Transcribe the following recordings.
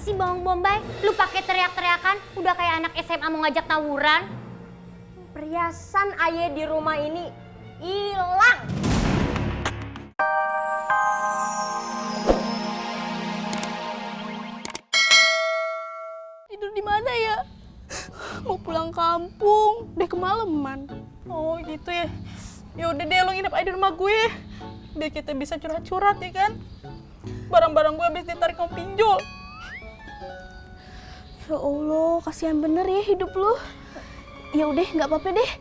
sih Bawang Bombay? Lu pakai teriak-teriakan udah kayak anak SMA mau ngajak tawuran. Perhiasan ayah di rumah ini hilang. Tidur di mana ya? Mau pulang kampung, deh kemalaman. Oh gitu ya. Ya udah deh, lo nginep aja di rumah gue. Biar kita bisa curhat-curhat ya kan. Barang-barang gue habis ditarik sama pinjol. Ya Allah, kasihan bener ya hidup lu. Ya udah, nggak apa-apa deh.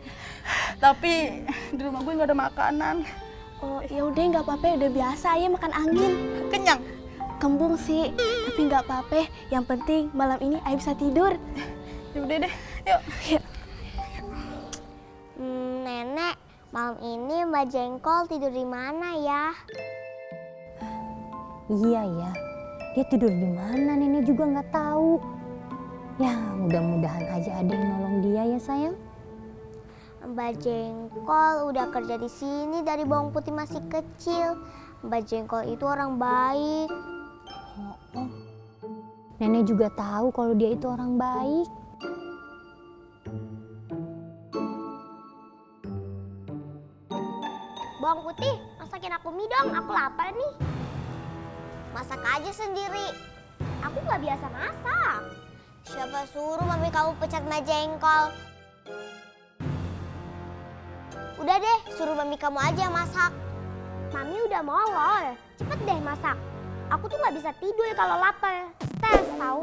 Tapi di rumah gue nggak ada makanan. Oh, ya udah nggak apa-apa, udah biasa ya makan angin. Kenyang. Kembung sih, tapi nggak apa-apa. Yang penting malam ini Ayah bisa tidur. Ya udah deh, yuk. Nenek, malam ini Mbak Jengkol tidur di mana ya? Iya ya, dia tidur di mana nenek juga nggak tahu. Ya mudah-mudahan aja ada yang nolong dia ya sayang. Mbak Jengkol udah kerja di sini dari bawang putih masih kecil. Mbak Jengkol itu orang baik. Oh. Nenek juga tahu kalau dia itu orang baik. Bawang putih, masakin aku mie dong, aku lapar nih. Masak aja sendiri. Aku nggak biasa masak. Siapa suruh mami kamu pecat Mbak Jengkol? Udah deh, suruh mami kamu aja masak. Mami udah molor, cepet deh masak. Aku tuh nggak bisa tidur kalau lapar. Stres tahu.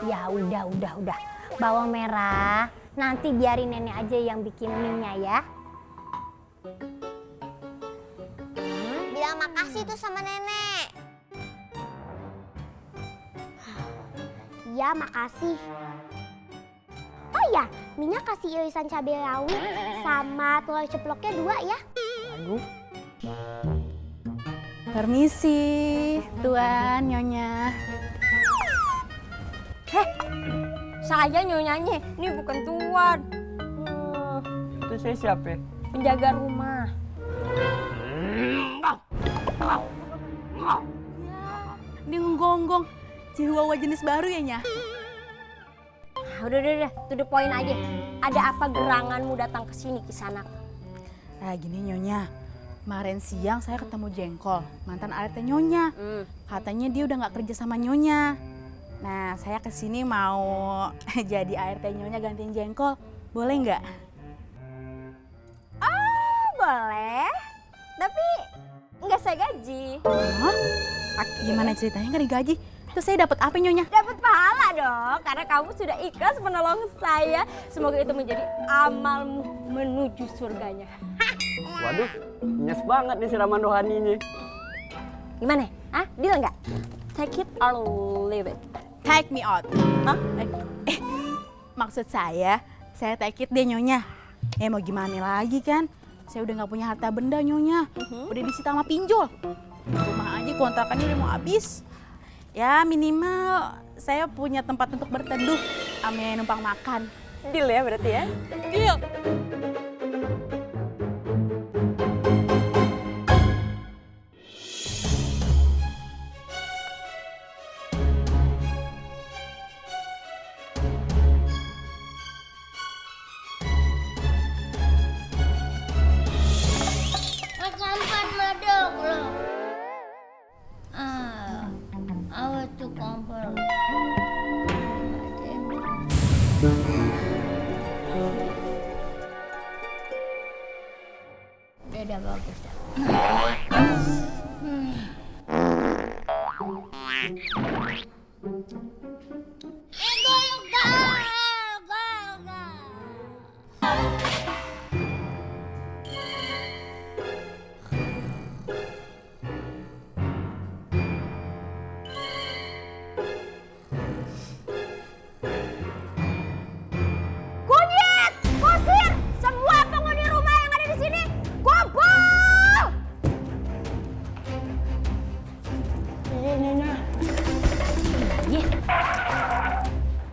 Ya udah. Bawang merah, nanti biarin nenek aja yang bikin mie-nya ya. Bilang makasih tuh sama nenek. Iya, makasih. Oh iya, minyak kasih irisan cabai rawit sama telur ceploknya 2 ya. Aduh. Permisi, Tuan, Nyonya. Saya nyonyanya, ini bukan tuan. Itu saya siapa? Penjaga rumah. Dia ngegonggong. Chihuahua jenis baru ya, Nya? Udah, to the point aja. Ada apa geranganmu datang ke sini Kisanak? Nah gini Nyonya, kemarin siang saya ketemu Jengkol, mantan ART Nyonya. Katanya dia udah nggak kerja sama Nyonya. Nah saya kesini mau jadi ART Nyonya gantiin Jengkol, boleh nggak? Boleh, tapi nggak saya gaji. Hah? Gimana ceritanya nggak digaji? Terus saya dapat apa Nyonya? Dapat pahala dong, karena kamu sudah ikhlas menolong saya. Semoga itu menjadi amalmu menuju surganya. Waduh, nyes banget nih siraman rohani ini. Gimana? Hah? Deal nggak? Take it or leave it. Take me out. Hah? Maksud saya take it deh Nyonya. Mau gimana lagi kan? Saya udah nggak punya harta benda Nyonya. Udah disita sama pinjol. Rumah aja kontrakannya udah mau habis. Ya minimal saya punya tempat untuk berteduh sama numpang makan. Deal ya berarti ya? Deal. Keempat medok loh. Awas tuh kompor. Udah bagus dah. Kunyit, kusir semua penghuni rumah yang ada di sini. Kumpul!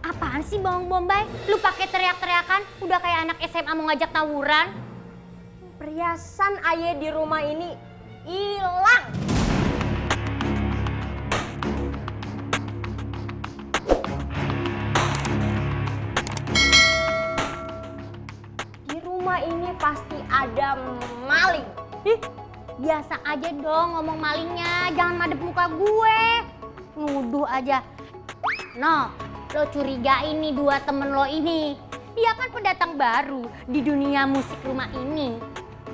Apaan sih Bawang Bombay? Lu pakai teriak-teriakan udah kayak anak SMA mau ngajak tawuran. Perhiasan ayah di rumah ini hilang. pasti ada maling. Ih, biasa aja dong ngomong malingnya, jangan madep muka gue. Nuduh aja. No, lo curigain nih dua temen lo ini. Dia kan pendatang baru di dunia musik rumah ini.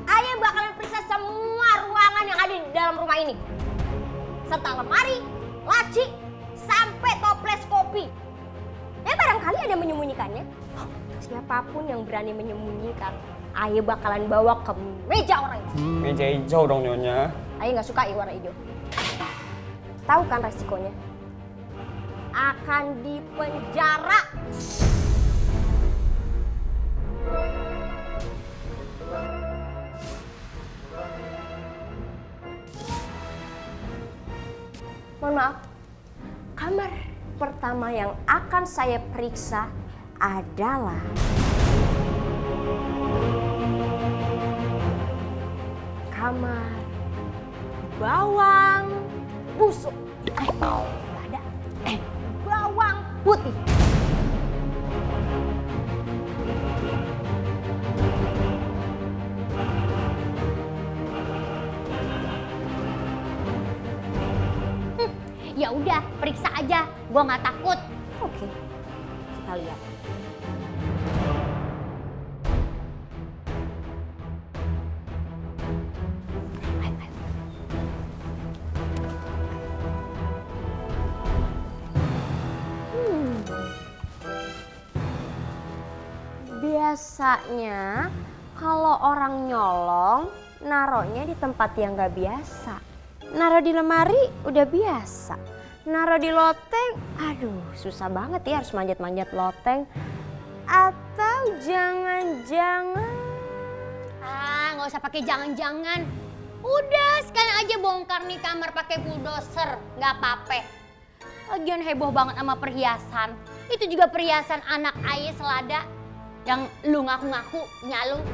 Ayah bakalan periksa semua ruangan yang ada di dalam rumah ini. Serta lemari, laci, sampai toples kopi. Ya barangkali ada yang menyembunyikannya. Siapapun yang berani menyembunyikan, ayah bakalan bawa ke meja orang itu. Meja hijau dong Nyonya. Ayah nggak suka warna hijau. Tahu kan resikonya? Akan dipenjara. Mohon maaf, kamar pertama yang akan saya periksa adalah kamar bawang busuk. Nggak ada. Bawang putih. Ya udah, periksa aja. Gua nggak takut. Oke, kita lihat. Biasanya kalau orang nyolong naruhnya di tempat yang nggak biasa. Naruh di lemari udah biasa. Naruh di loteng, aduh susah banget ya harus manjat-manjat loteng. Atau jangan-jangan... Ah, nggak usah pakai jangan-jangan. Udah, sekalian aja bongkar nih kamar pakai bulldozer. Nggak apa-apa. Lagian heboh banget sama perhiasan. Itu juga perhiasan anak ayah selada. Yang lu ngaku-ngaku nyalung.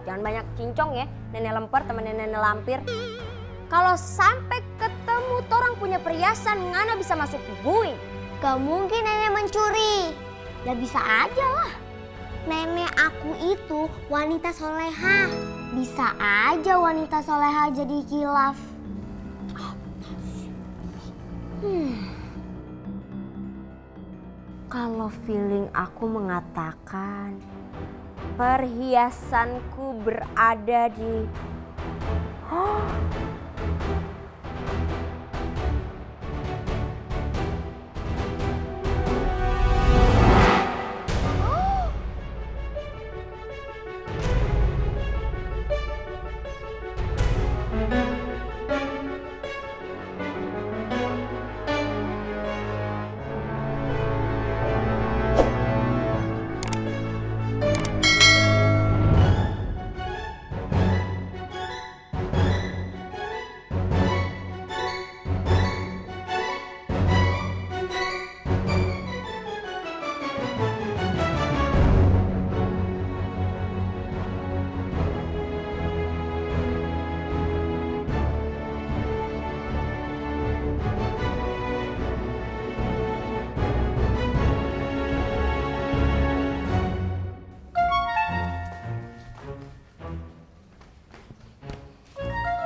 Jangan banyak cincong ya, nenek lemper temen nenek lampir. Kalau sampai ketemu orang punya perhiasan, ngana bisa masuk buing. Gak mungkin nenek mencuri. Ya bisa aja lah. Nenek aku itu wanita soleha. Bisa aja wanita soleha jadi khilaf. Kalau feeling aku mengatakan perhiasanku berada di...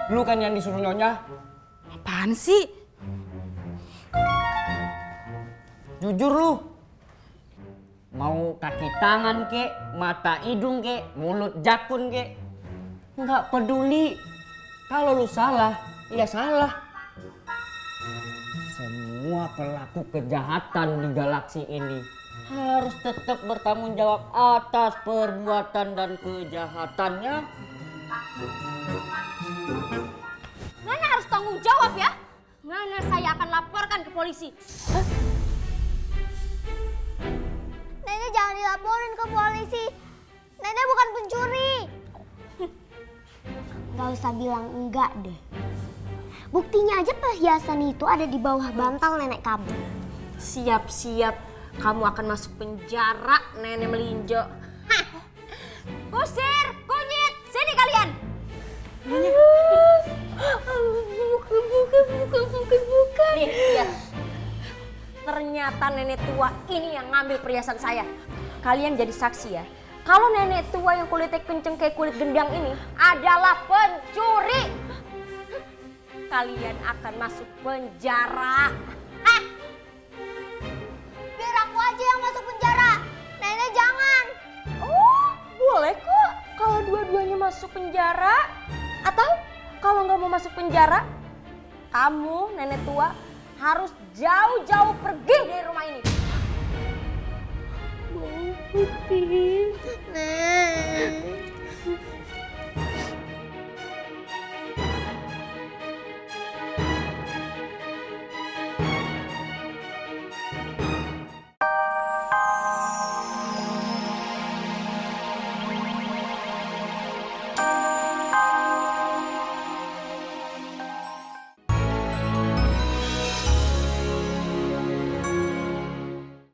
Lu kan yang disuruh Nyonya. Apaan sih? Jujur lu. Mau kaki tangan kek, mata hidung kek, mulut jakun kek. Nggak peduli. Kalau lu salah, ya salah. Semua pelaku kejahatan di galaksi ini harus tetap bertanggung jawab atas perbuatan dan kejahatannya. Ngana harus tanggung jawab ya. Ngana saya akan laporkan ke polisi. Nenek jangan dilaporin ke polisi. Nenek bukan pencuri. Gak usah bilang enggak deh. Buktinya aja perhiasan itu ada di bawah bantal nenek kamu. Siap-siap kamu akan masuk penjara, nenek melinjo. Hah. Kusir, kunyit, sini kalian. Bukan. Nih, lihat. Ternyata nenek tua ini yang ngambil perhiasan saya. Kalian jadi saksi ya. kalau nenek tua yang kulitnya kenceng kayak kulit gendang ini adalah pencuri. Kalian akan masuk penjara. Hah? Biar aku aja yang masuk penjara. Nenek jangan. Oh, boleh kok kalau dua-duanya masuk penjara. Atau kalau nggak mau masuk penjara, kamu nenek tua harus jauh-jauh pergi dari rumah ini. Nek.